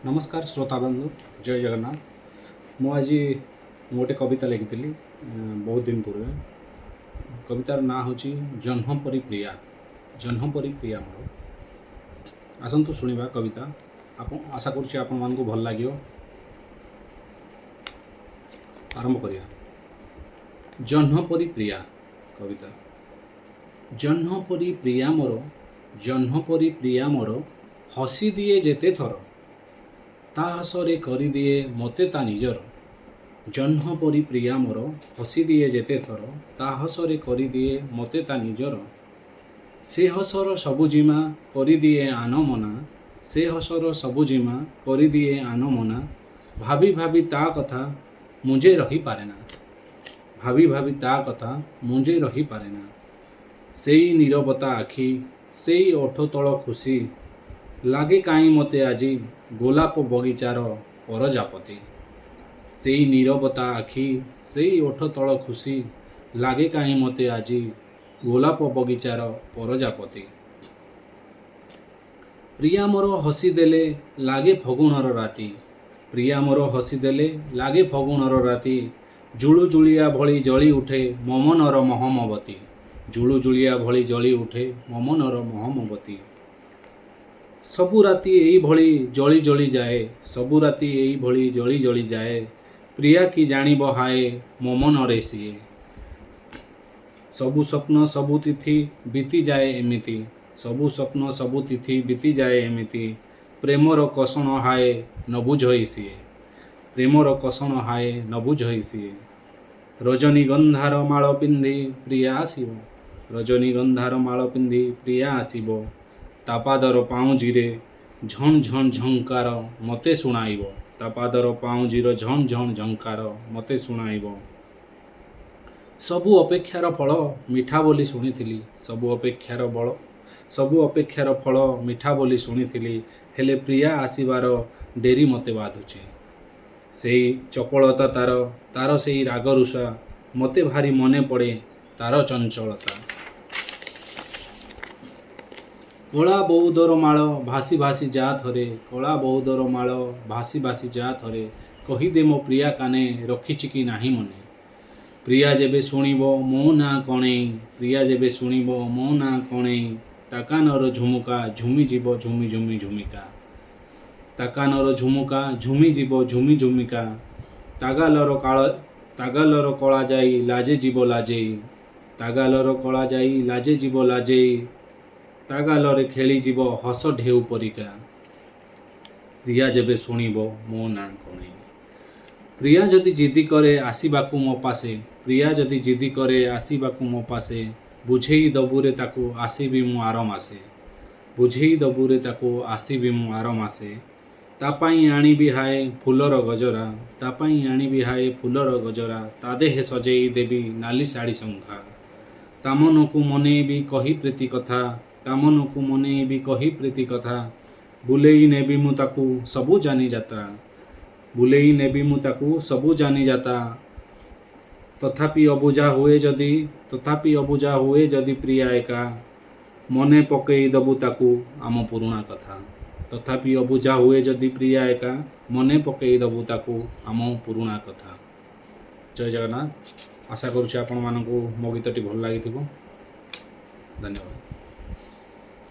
नमस्कार श्रोता बंधु जय जगन्नाथ मुझे गोटे कविता लिखी बहुत दिन पूर्व कवितार ना हूँ जह्नपरी प्रिया जह्नपरी प्रिया मोर आसतु शुणा कविता आशा करुच्ची आपण मानक भल लगे आरंभ करिया जह्नपरी प्रिया कविता जह्नपरी प्रिया मोर जह्नपरी प्रिया मोर हसी दिए जेते थर ता हसरे करी दिए मते ता निजर जह्नपरी प्रिया मोर हसी दिए जेते थर ता हसरे करी दिए मते ता निजर से हसर सबुजिमा करी दिए आनमना से हसर सबुजिमा करी दिए आनमना भाभी भाभी ता कथा मुझे रही पारेना भाभी भाभी ता कथा मुझे रही पारेना सेई नीरवता आखि सेई ओठ तल खुशी लागे काई मते आजी गोलाप बगीचार परजापति सेई नीरवता आखि सेई ओठ तल खुशी लागे काई मते आजी गोलाप बगीचार परजापति प्रिया मोर हसी देले लागे फगुणर राति प्रिया मोर हसी देले लागे फगुणर राति जुलु जुलिया भली जली उठे ममनर महमबती जुलु जुलिया भली जली उठे ममनर महमबती सबु राति एई भली जली जली जाए सबु राति एई भली जली जली जाए प्रिया की जानिब हाए ममन रे सिए सबु स्वप्न सबु तिथि बीती जाए एमिति सबु स्वप्न सबु तिथि बीती जाए एमिति प्रेमर कषण हाए न बुझई सिए प्रेमर कषण हाए न बुझई सिए रजनीगंधार माळ पिंधि प्रिया आसिब रजनीगंधार माळ पिंधि प्रिया आसिब तापादर पाउजीरे झन झन झंकार मते शुणाइब तापादर पाउजीर झन झन झंकार मते शुणाइब सबु अपेक्षार फल मिठा बोली शुणिथिली सबु अपेक्षार फल मिठा बोली शुणिथिली हेले प्रिया आसिबार डेरी मते बाधुची सेई चपलता तार सेई रागरुषा मते भारी मने पड़े तार चंचलता कला बौदर माळ भासी भासी जा थरे कला बौदर माळ भासी भासी जा थरे कहीदे मो प्रिया काने रखिछि कि नाही मने प्रिया जेबे शुणिबो मो ना कणेई प्रिया जेबे शुणिबो मो ना कणेई ताकानर झुमुका झुमी जीव झुमी झुमी झुमिका ताकानर झुमुका झुमी जीव झुमी झुमिका तागालर कला जाई लाजे जीव लाजेई तागालर कला जाई लाजे जीव लाजेई तागालरे खेली जीव हस ढेउ परिका प्रिया जेबे शुणिबो मो ना कणेई प्रिया जदि जिद्दी करे आसिबाकू मो पासे प्रिया जदि जिद्दी करे आसिबाकू मो पासे बुझेई दबुरे ताकू आसिबी मु आर मासे बुझेई दबुरे ताकू आसिबी मु आर मासे तापाई आनिबी हाए फुलर गजरा तापाई आनिबी हाए फुलर गजरा ता देहे सजेई देबी नाली साड़ी शंखा तामनकू मनेबी कही प्रीति कथा तामनकू मनेबी कही प्रीति कथा बुलेई नेबी मु ताकू सबु जानी जाता बुलेई नेबी मु ताकू सबु जानी जाता तथापि अबुझा हुए जदि प्रिया एका मने पकई दबु ताकू आम पुरुणा कथा तथापि अबुझा हुए जदि प्रिया एका मने पकई दबु ताकू आम पुरुणा कथा जय जगन्नाथ आशा करुच्ची आपण मानकू मो गीतटी भल लगी धन्यवाद।